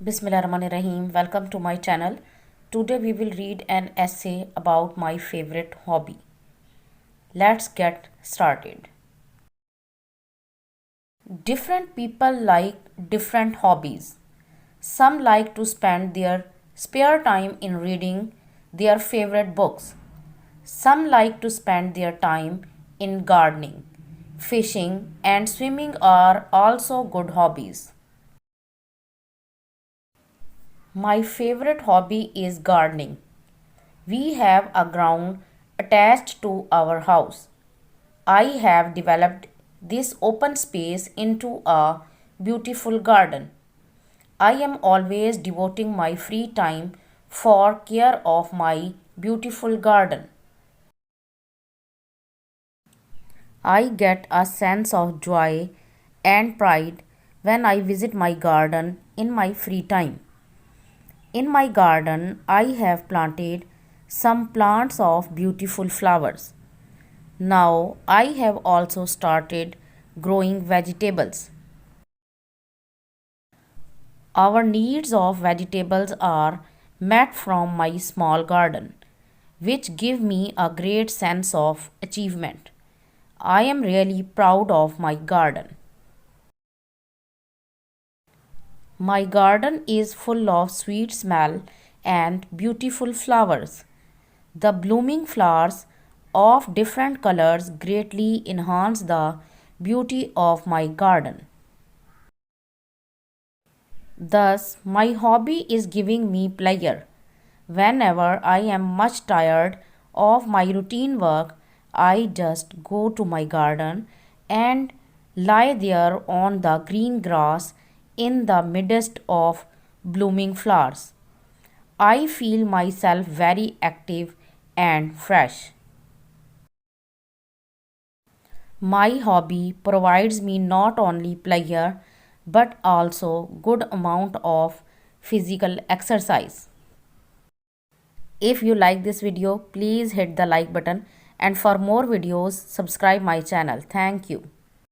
Bismillahirrahmanirrahim. Welcome to my channel. Today we will read an essay about my favorite hobby. Let's get started. Different people like different hobbies. Some like to spend their spare time in reading their favorite books. Some like to spend their time in gardening. Fishing and swimming are also good hobbies. My favorite hobby is gardening. We have a ground attached to our house. I have developed this open space into a beautiful garden. I am always devoting my free time for care of my beautiful garden. I get a sense of joy and pride when I visit my garden in my free time. In my garden, I have planted some plants of beautiful flowers. Now, I have also started growing vegetables. Our needs of vegetables are met from my small garden, which give me a great sense of achievement. I am really proud of my garden. My garden is full of sweet smell and beautiful flowers. The blooming flowers of different colors greatly enhance the beauty of my garden. Thus, my hobby is giving me pleasure. Whenever I am much tired of my routine work, I just go to my garden and lie there on the green grass in the midst of blooming flowers. I feel myself very active and fresh. My hobby provides me not only pleasure but also good amount of physical exercise. If you like this video, please hit the like button and for more videos subscribe my channel. Thank you.